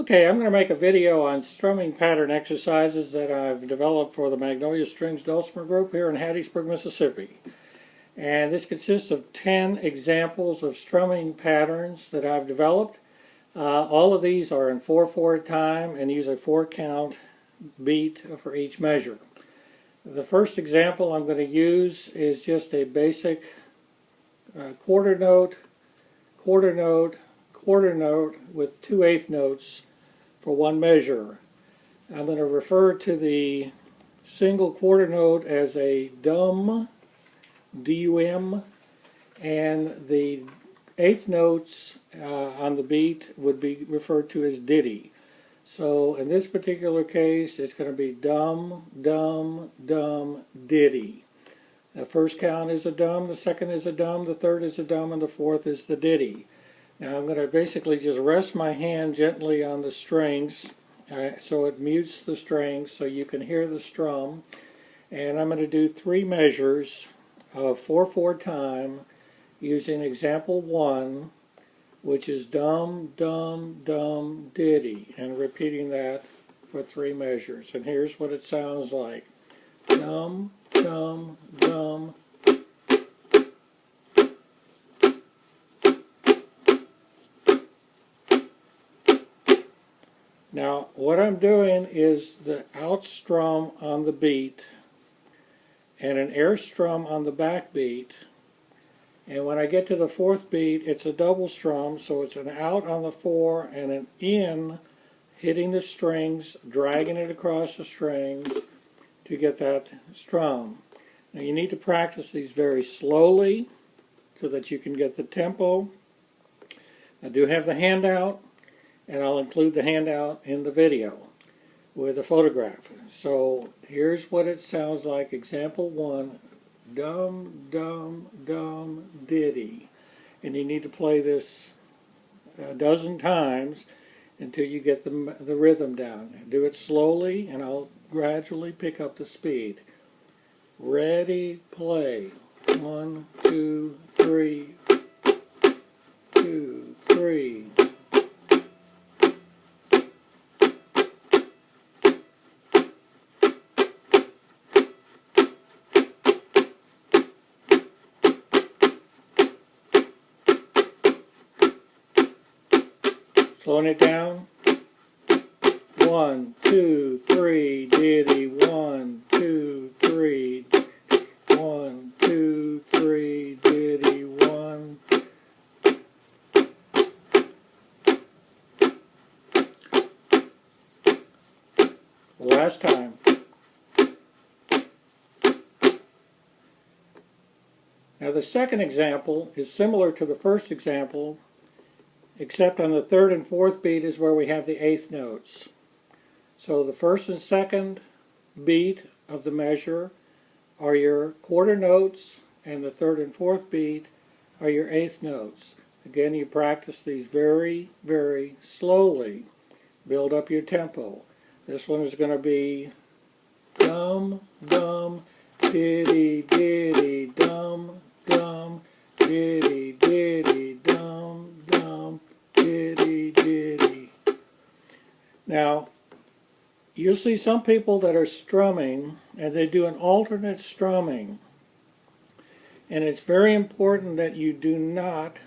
Okay, I'm going to make a video on strumming pattern exercises that I've developed for the Magnolia Strings Dulcimer group here in Hattiesburg, Mississippi. And this consists of 10 examples of strumming patterns that I've developed. All of these are in 4/4 time and use a 4-count beat for each measure. The first example I'm going to use is just a basic quarter note, quarter note, quarter note with 2/8 notes for one measure. I'm going to refer to the single quarter note as a dum, D-U-M, and the eighth notes on the beat would be referred to as ditty. So in this particular case, it's going to be dum, dum, dum, ditty. The first count is a dum, the second is a dum, the third is a dum, and the fourth is the ditty. Now I'm going to basically just rest my hand gently on the strings so it mutes the strings so you can hear the strum. And I'm going to do 3 measures of 4/4 time using example 1, which is dum, dum, dum, ditty, and repeating that for 3 measures. And here's what it sounds like. Dum, dum, dum. Now, what I'm doing is the out strum on the beat and an air strum on the back beat. And when I get to the 4th beat, it's a double strum, so it's an out on the 4 and an in hitting the strings, dragging it across the strings to get that strum. Now, you need to practice these very slowly so that you can get the tempo. I do have the handout, and I'll include the handout in the video with a photograph. So here's what it sounds like. Example 1, dum, dum, dum, ditty. And you need to play this a dozen times until you get the rhythm down. Do it slowly, and I'll gradually pick up the speed. Ready, play. 1, 2, 3, 2, 3. Slowing it down. 1, 2, 3, ditty. 1, 2, 3. 1, 2, 3, ditty. 1. Last time. Now the second example is similar to the first example, except on the 3rd and 4th beat is where we have the 8th notes. So the 1st and 2nd beat of the measure are your quarter notes, and the 3rd and 4th beat are your 8th notes. Again, you practice these very, very slowly. Build up your tempo. This one is going to be dum, dum, ditty, ditty, dum, dum, ditty, ditty, dum, dum, ditty, ditty. Now, you'll see some people that are strumming, and they do an alternate strumming. And it's very important that you do not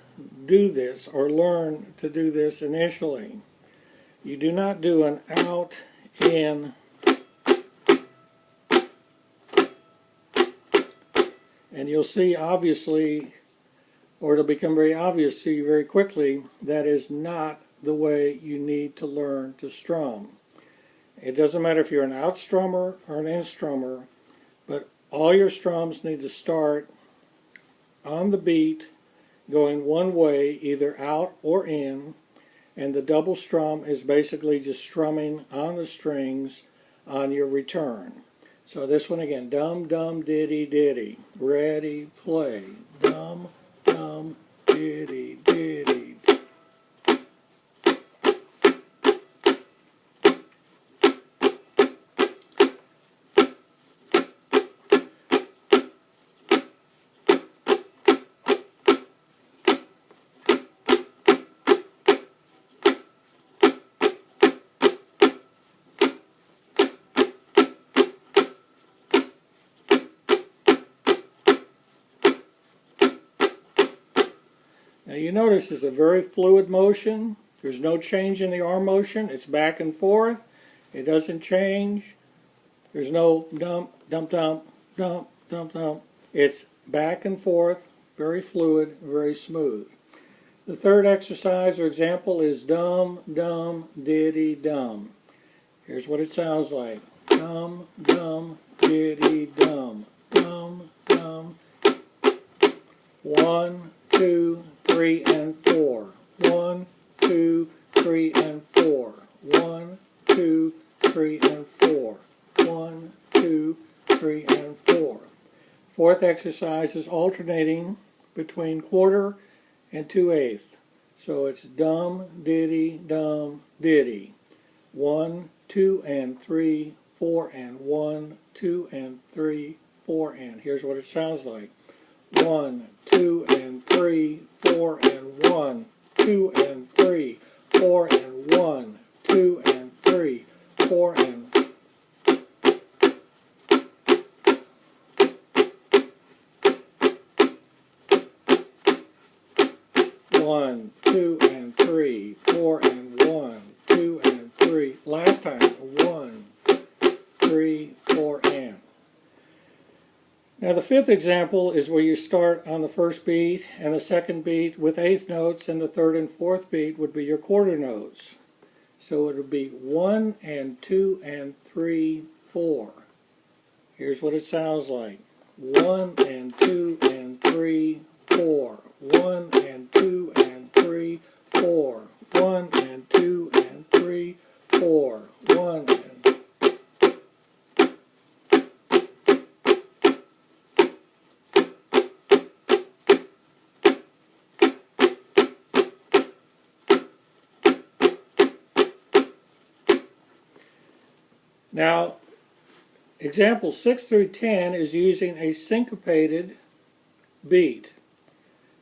do this or learn to do this initially. You do not do an out, in, and you'll see obviously, or it'll become very obvious to you very quickly, that is not the way you need to learn to strum. It doesn't matter if you're an out strummer or an in strummer, but all your strums need to start on the beat going one way, either out or in, and the double strum is basically just strumming on the strings on your return. So this one again, dum, dum, ditty, ditty. Ready, play. Dum, dum, ditty, ditty. Now you notice it's a very fluid motion. There's no change in the arm motion. It's back and forth. It doesn't change. There's no dump, dump, dump, dump, dump, dump. It's back and forth, very fluid, very smooth. The third exercise or example is dum, dum, diddy, dum. Here's what it sounds like. Dum, dum, diddy, dum. Dum, dum. 1, 2, 3, and 4. 1, 2, 3, and 4. 1, 2, 3, and 4. 1, 2, 3, and 4. Fourth exercise is alternating between quarter and 2/8. So it's dum, diddy, dum, diddy. 1, 2, and 3, 4, and 1, 2, and 3, 4, and here's what it sounds like. 1, 2, and 3, 4, and 1, 2, and 3, 4, and 1, 2, and 3, 4, and 1, 2, and 3, 4, and 1, 2, and 3. Last time, 1, 3, 4, and. Now the fifth example is where you start on the first beat and the second beat with eighth notes, and the third and fourth beat would be your quarter notes. So it would be 1 and 2 and 3, 4. Here's what it sounds like. 1 and 2 and 3, 4. 1 and 2 and 3, 4. 1 and 2 and 3, 4. 1 and Now, example 6 through 10 is using a syncopated beat,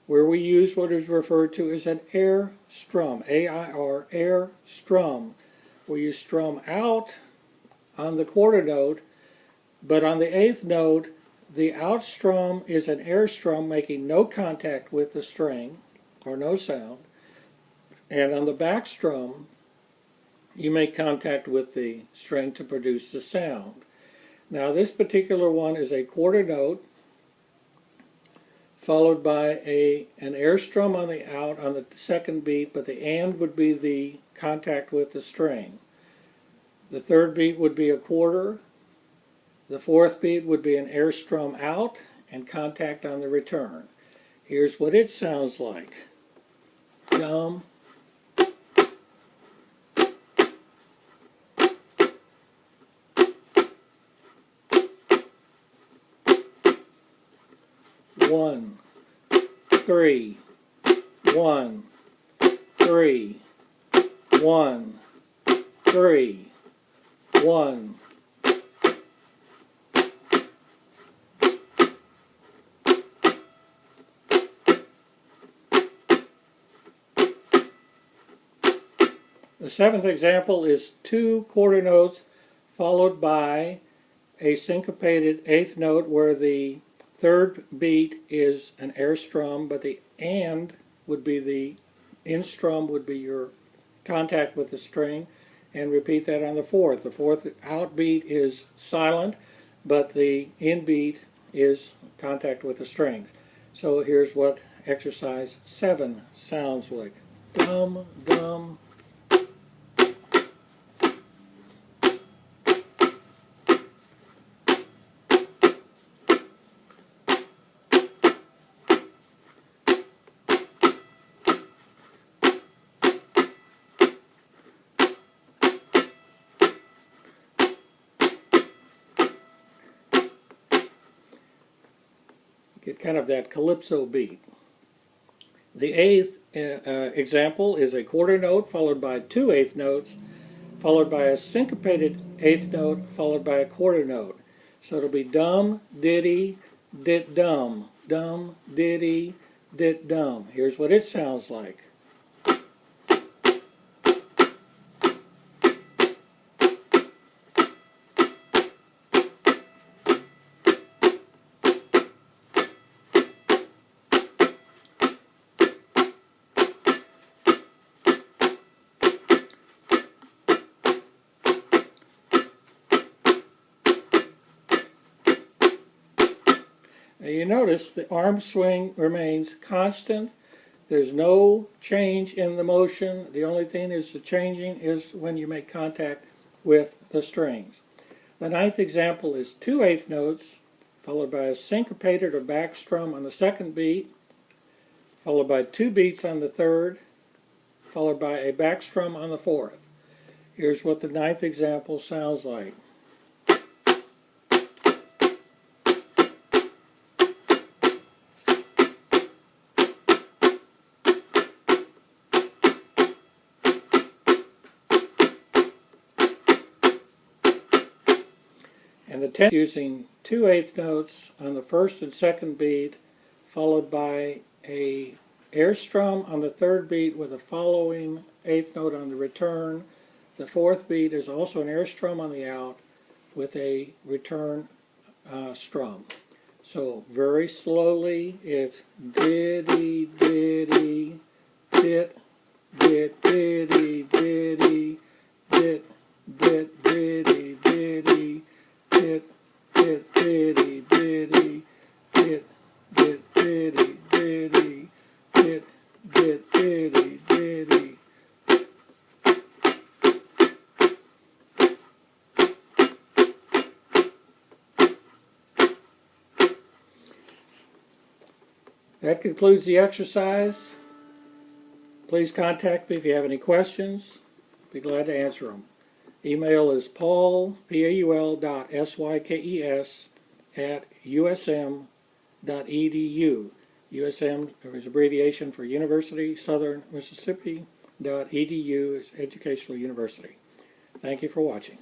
where we use what is referred to as an air strum, A-I-R, air strum, where you strum out on the quarter note, but on the eighth note, the out strum is an air strum making no contact with the string, or no sound, and on the back strum, you make contact with the string to produce the sound. Now this particular one is a quarter note followed by an air strum on the out on the second beat, but the and would be the contact with the string. The third beat would be a quarter. The fourth beat would be an air strum out and contact on the return. Here's what it sounds like. Dum, 1, 3, 1, 3, 1, 3, 1. The seventh example is 2 quarter notes followed by a syncopated eighth note where the third beat is an air strum, but the and would be the in strum would be your contact with the string, and repeat that on the fourth. The fourth out beat is silent, but the in beat is contact with the strings. So here's what exercise 7 sounds like. Dum, dum. Get kind of that calypso beat. The eighth example is a quarter note followed by 2 eighth notes, followed by a syncopated eighth note, followed by a quarter note. So it'll be dum, diddy, dit, dum, dum, diddy, dit, dum. Here's what it sounds like. Now you notice the arm swing remains constant. There's no change in the motion. The only thing is the changing is when you make contact with the strings. The ninth example is 2/8 notes, followed by a syncopated or back strum on the second beat, followed by 2 beats on the third, followed by a back strum on the fourth. Here's what the ninth example sounds like. And the 10th using 2/8 notes on the first and second beat, followed by a air strum on the third beat with a following 8th note on the return. The fourth beat is also an air strum on the out with a return strum. So very slowly, it's diddy, diddy, dit, dit, diddy, diddy, dit, dit, diddy, diddy, dit, dit, diddy, diddy, dit, dit, diddy, diddy, dit, dit, diddy, diddy. That concludes the exercise. Please contact me if you have any questions. I'll be glad to answer them. Email is paul.sykes@usm.edu. USM is abbreviation for University Southern Mississippi.edu is Educational University. Thank you for watching.